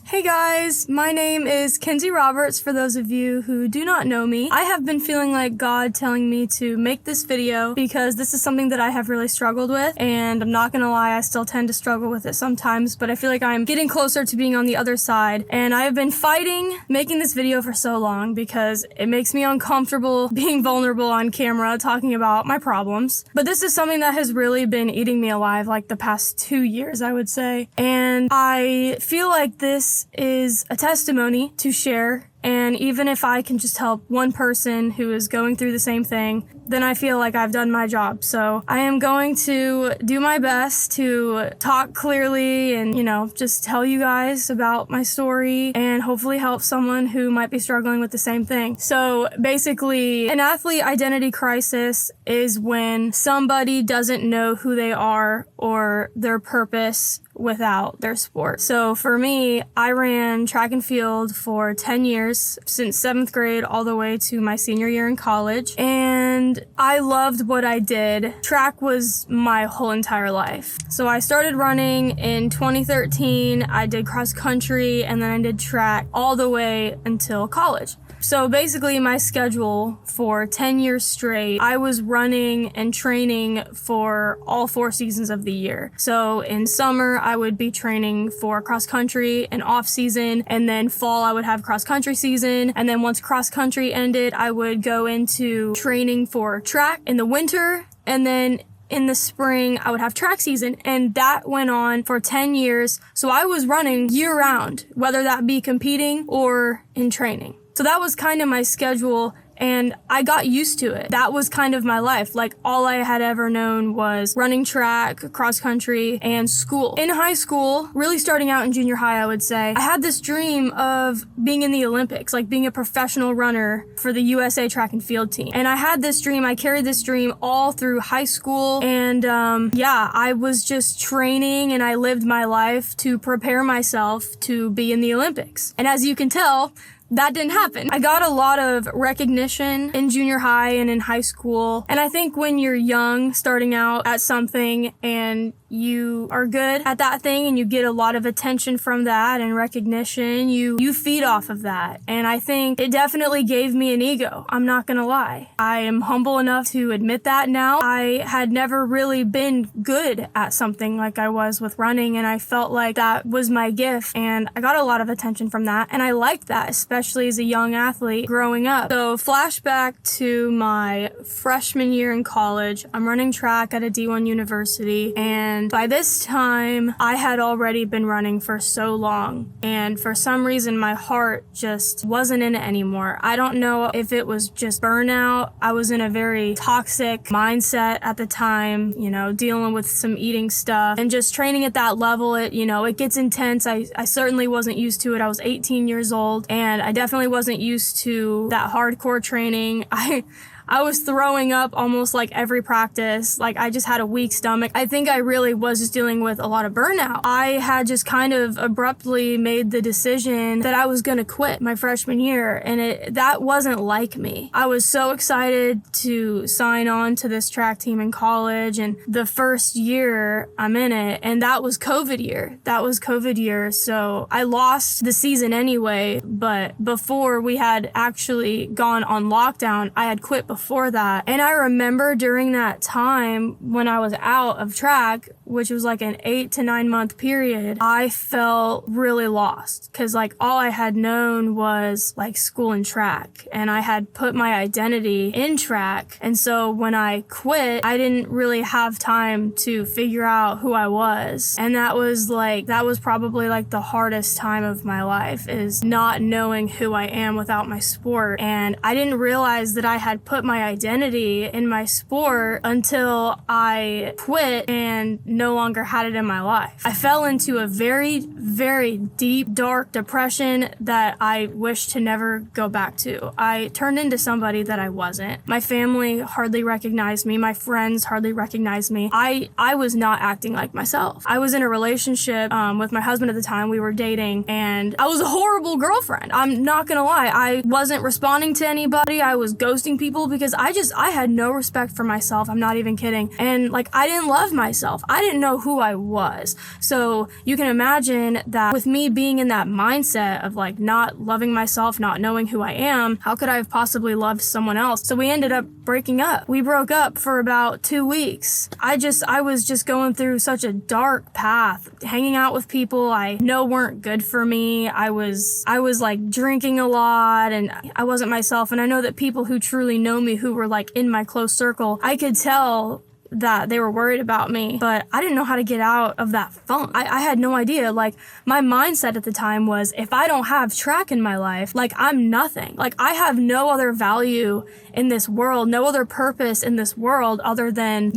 Hey guys, my name is Kenzie Roberts for those of you who do not know me. I have been feeling like God telling me to make this video because this is something that I have really struggled with, and I'm not gonna lie, I still tend to struggle with it sometimes, but I feel like I'm getting closer to being on the other side, and I have been fighting making this video for so long because it makes me uncomfortable being vulnerable on camera talking about my problems. But this is something that has really been eating me alive like the past 2 years, I would say, and I feel like this is a testimony to share, and even if I can just help one person who is going through the same thing, then I feel like I've done my job. So I am going to do my best to talk clearly and, just tell you guys about my story and hopefully help someone who might be struggling with the same thing. So basically, an athlete identity crisis is when somebody doesn't know who they are or their purpose without their sport. So for me, I ran track and field for 10 years, since 7th grade all the way to my senior year in college, and I loved what I did. Track was my whole entire life. So I started running in 2013, I did cross country, and then I did track all the way until college. So basically my schedule for 10 years straight, I was running and training for all 4 seasons of the year. So in summer, I would be training for cross country and off season, and then fall I would have cross country season, and then once cross country ended, I would go into training for track in the winter, and then in the spring, I would have track season, and that went on for 10 years. So I was running year round, whether that be competing or in training. So that was kind of my schedule, and I got used to it. That was kind of my life. Like, all I had ever known was running track, cross country, and school. In high school, really starting out in junior high, I would say, I had this dream of being in the Olympics, like being a professional runner for the USA track and field team. And I had this dream, I carried this dream all through high school, and I was just training, and I lived my life to prepare myself to be in the Olympics. And as you can tell, that didn't happen. I got a lot of recognition in junior high and in high school. And I think when you're young, starting out at something, and you are good at that thing and you get a lot of attention from that and recognition, you feed off of that. And I think it definitely gave me an ego. I'm not gonna lie. I am humble enough to admit that now. I had never really been good at something like I was with running, and I felt like that was my gift, and I got a lot of attention from that, and I liked that, especially as a young athlete growing up. So flashback to my freshman year in college, I'm running track at a D1 university, and by this time, I had already been running for so long, and for some reason, my heart just wasn't in it anymore. I don't know if it was just burnout. I was in a very toxic mindset at the time, dealing with some eating stuff, and just training at that level, it gets intense. I certainly wasn't used to it. I was 18 years old, and I definitely wasn't used to that hardcore training. I was throwing up almost like every practice. Like, I just had a weak stomach. I think I really was just dealing with a lot of burnout. I had just kind of abruptly made the decision that I was gonna quit my freshman year, and that wasn't like me. I was so excited to sign on to this track team in college, and the first year I'm in it, and that was COVID year. So I lost the season anyway, but before we had actually gone on lockdown, I had quit before that. And I remember during that time when I was out of track, which was like an 8 to 9 month period, I felt really lost, because like all I had known was like school and track, and I had put my identity in track. And so when I quit, I didn't really have time to figure out who I was. And that was probably like the hardest time of my life, is not knowing who I am without my sport. And I didn't realize that I had put my identity in my sport until I quit and no longer had it in my life. I fell into a very, very deep, dark depression that I wish to never go back to. I turned into somebody that I wasn't. My family hardly recognized me. My friends hardly recognized me. I was not acting like myself. I was in a relationship with my husband at the time. We were dating, and I was a horrible girlfriend. I'm not gonna lie. I wasn't responding to anybody. I was ghosting people because I had no respect for myself. I'm not even kidding. And like, I didn't love myself. I didn't know who I was. So you can imagine that with me being in that mindset of like not loving myself, not knowing who I am, how could I have possibly loved someone else? So we ended up breaking up. We broke up for about 2 weeks. I was just going through such a dark path, hanging out with people I know weren't good for me. I was like drinking a lot, and I wasn't myself. And I know that people who truly know me, who were like in my close circle, I could tell that they were worried about me, but I didn't know how to get out of that funk. I had no idea. Like, my mindset at the time was, if I don't have track in my life, like, I'm nothing. Like, I have no other value in this world, no other purpose in this world other than,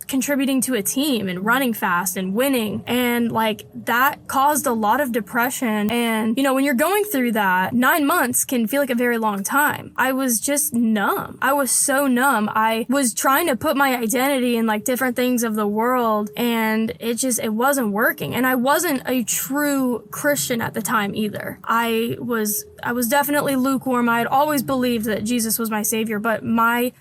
contributing to a team and running fast and winning. And like, that caused a lot of depression. And when you're going through that, 9 months can feel like a very long time. I was just numb. I was so numb. I was trying to put my identity in like different things of the world, and it wasn't working. And I wasn't a true Christian at the time either. I was definitely lukewarm. I had always believed that Jesus was my savior, but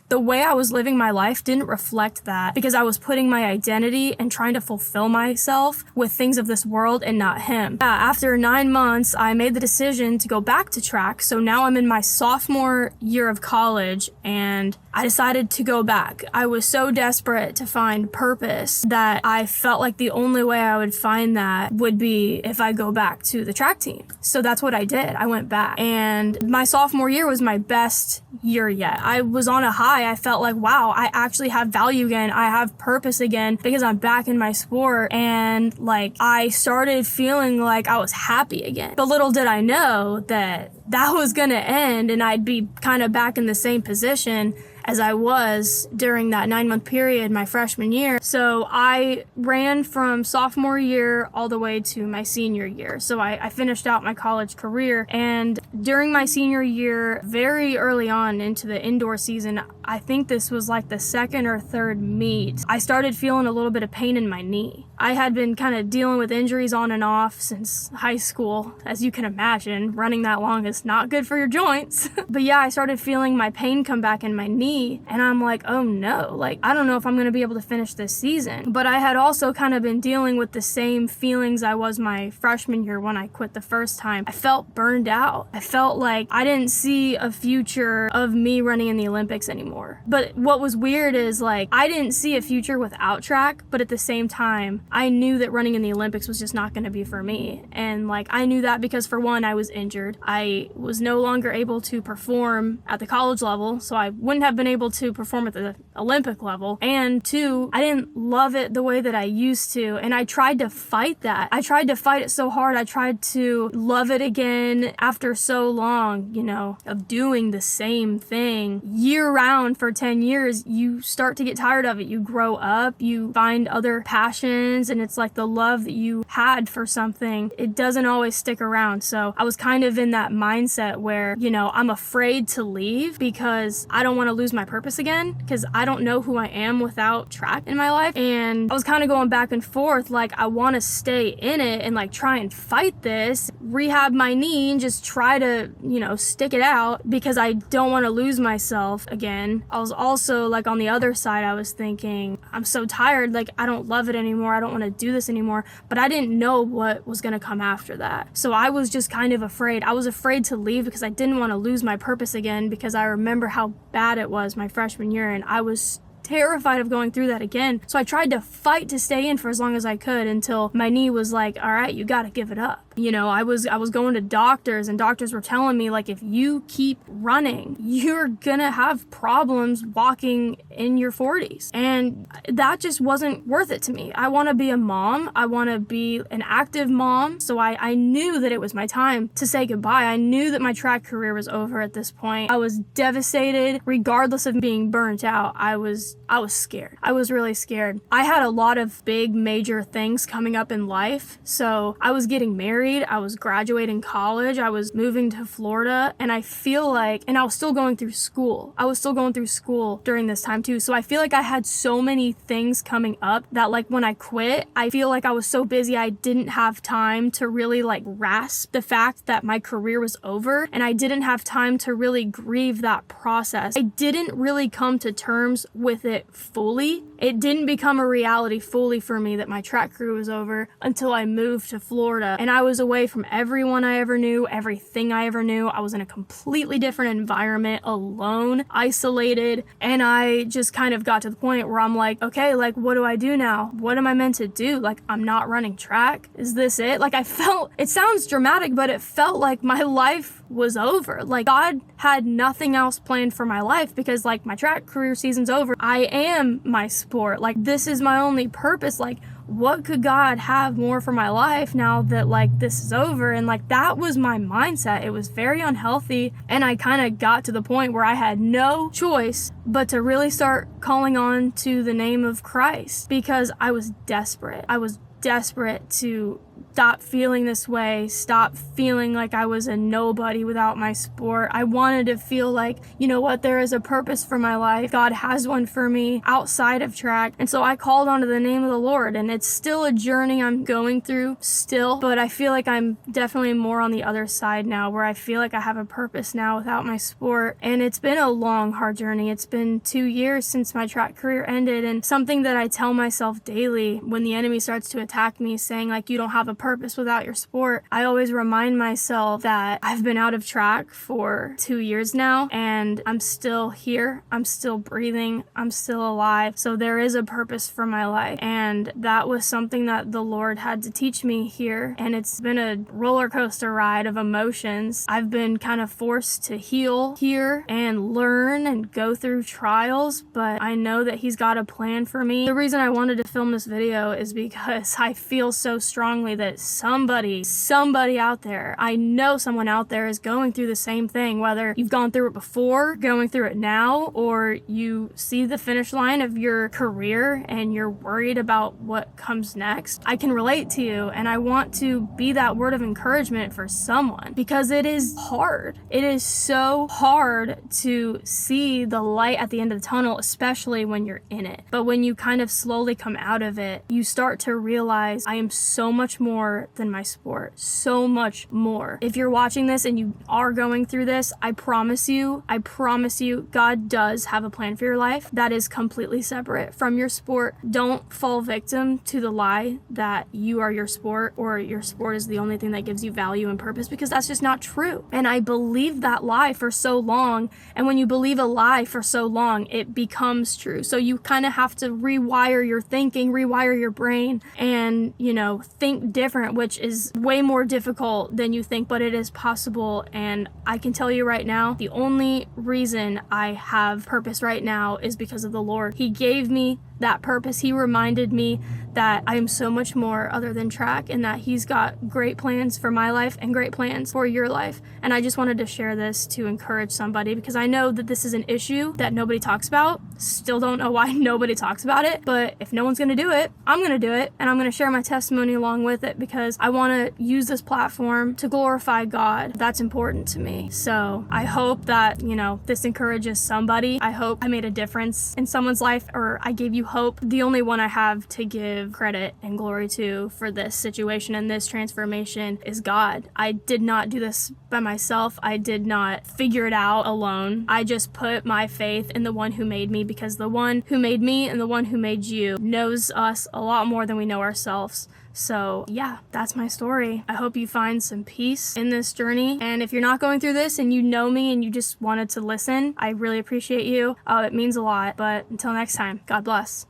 the way I was living my life didn't reflect that, because I was putting my identity and trying to fulfill myself with things of this world and not him. After 9 months, I made the decision to go back to track. So now I'm in my sophomore year of college, and I decided to go back. I was so desperate to find purpose that I felt like the only way I would find that would be if I go back to the track team. So that's what I did. I went back, and my sophomore year was my best year yet. I was on a high. I felt like, wow, I actually have value again. I have purpose again because I'm back in my sport. And like, I started feeling like I was happy again. But little did I know that was gonna end, and I'd be kind of back in the same position as I was during that 9-month period my freshman year. So I ran from sophomore year all the way to my senior year. So I finished out my college career, and during my senior year, very early on into the indoor season, I think this was like the second or third meet, I started feeling a little bit of pain in my knee. I had been kind of dealing with injuries on and off since high school. As you can imagine, running that long is not good for your joints. But yeah, I started feeling my pain come back in my knee, and I'm like, oh no, like, I don't know if I'm going to be able to finish this season. But I had also kind of been dealing with the same feelings I was my freshman year when I quit the first time. I felt burned out. I felt like I didn't see a future of me running in the Olympics anymore. But what was weird is, like, I didn't see a future without track, but at the same time, I knew that running in the Olympics was just not going to be for me. And like, I knew that because, for one, I was injured. I was no longer able to perform at the college level, so I wouldn't have been able to perform at the Olympic level. And two, I didn't love it the way that I used to, and I tried to fight that. I tried to fight it so hard. I tried to love it again after so long, of doing the same thing year round for 10 years. You start to get tired of it. You grow up, you find other passions, and it's like the love that you had for something, it doesn't always stick around. So I was kind of in that mindset where, I'm afraid to leave because I don't want to lose my purpose again, because I don't know who I am without track in my life. And I was kind of going back and forth, like, I want to stay in it and like try and fight this, rehab my knee, and just try to, stick it out because I don't want to lose myself again. I was also like, on the other side, I was thinking, I'm so tired, like, I don't love it anymore. I don't want to do this anymore. But I didn't know what was going to come after that. So I was just kind of afraid. I was afraid to leave because I didn't want to lose my purpose again, because I remember how bad it was my freshman year, and I was terrified of going through that again. So I tried to fight to stay in for as long as I could until my knee was like, all right, you got to give it up. I was going to doctors, and doctors were telling me, like, if you keep running, you're gonna have problems walking in your 40s. And that just wasn't worth it to me. I want to be a mom. I want to be an active mom. So I knew that it was my time to say goodbye. I knew that my track career was over at this point. I was devastated. Regardless of being burnt out, I was scared. I was really scared. I had a lot of big major things coming up in life. So I was getting married married, I was graduating college, I was moving to Florida, and I feel like, and I was still going through school. I was still going through school during this time too. So I feel like I had so many things coming up that like when I quit, I feel like I was so busy I didn't have time to really like grasp the fact that my career was over, and I didn't have time to really grieve that process. I didn't really come to terms with it fully. It didn't become a reality fully for me that my track career was over until I moved to Florida, and I was away from everyone I ever knew, everything I ever knew. I was in a completely different environment, alone, isolated, and I just kind of got to the point where I'm like, okay, like what do I do now? What am I meant to do? Like, I'm not running track. Is this it? Like, I felt, it sounds dramatic, but it felt like my life was over. Like, God had nothing else planned for my life because like my track career season's over. I am my sport. Like, this is my only purpose. Like, what could God have more for my life now that like this is over? And like that was my mindset. It was very unhealthy, and I kind of got to the point where I had no choice but to really start calling on to the name of Christ because I was desperate. I was desperate to stop feeling this way, stop feeling like I was a nobody without my sport. I wanted to feel like, you know what, there is a purpose for my life. God has one for me outside of track. And so I called onto the name of the Lord, and it's still a journey I'm going through still, but I feel like I'm definitely more on the other side now where I feel like I have a purpose now without my sport. And it's been a long, hard journey. It's been 2 years since my track career ended, and something that I tell myself daily when the enemy starts to attack me saying like, you don't have a purpose without your sport, I always remind myself that I've been out of track for 2 years now, and I'm still here, I'm still breathing, I'm still alive. So there is a purpose for my life, and that was something that the Lord had to teach me here, and it's been a roller coaster ride of emotions. I've been kind of forced to heal here and learn and go through trials, but I know that He's got a plan for me. The reason I wanted to film this video is because I feel so strongly that somebody out there, I know someone out there is going through the same thing, whether you've gone through it before, going through it now, or you see the finish line of your career and you're worried about what comes next. I can relate to you, and I want to be that word of encouragement for someone because it is hard. It is so hard to see the light at the end of the tunnel, especially when you're in it. But when you kind of slowly come out of it, you start to realize I am so much more than my sport, so much more. If you're watching this and you are going through this, I promise you, God does have a plan for your life that is completely separate from your sport. Don't fall victim to the lie that you are your sport or your sport is the only thing that gives you value and purpose, because that's just not true. And I believed that lie for so long, and when you believe a lie for so long, it becomes true. So you kind of have to rewire your thinking, rewire your brain, and, you know, think different, which is way more difficult than you think, but it is possible. And I can tell you right now, the only reason I have purpose right now is because of the Lord. He gave me that purpose. He reminded me that I am so much more other than track, and that He's got great plans for my life and great plans for your life. And I just wanted to share this to encourage somebody, because I know that this is an issue that nobody talks about. Still don't know why nobody talks about it, but if no one's gonna do it, I'm gonna do it, and I'm gonna share my testimony along with it, because I want to use this platform to glorify God. That's important to me. So I hope that, you know, this encourages somebody. I hope I made a difference in someone's life, or I gave you hope. The only one I have to give credit and glory to for this situation and this transformation is God. I did not do this by myself. I did not figure it out alone. I just put my faith in the one who made me, because the one who made me and the one who made you knows us a lot more than we know ourselves. So yeah, that's my story. I hope you find some peace in this journey. And if you're not going through this and you know me and you just wanted to listen, I really appreciate you. It means a lot. But until next time, God bless.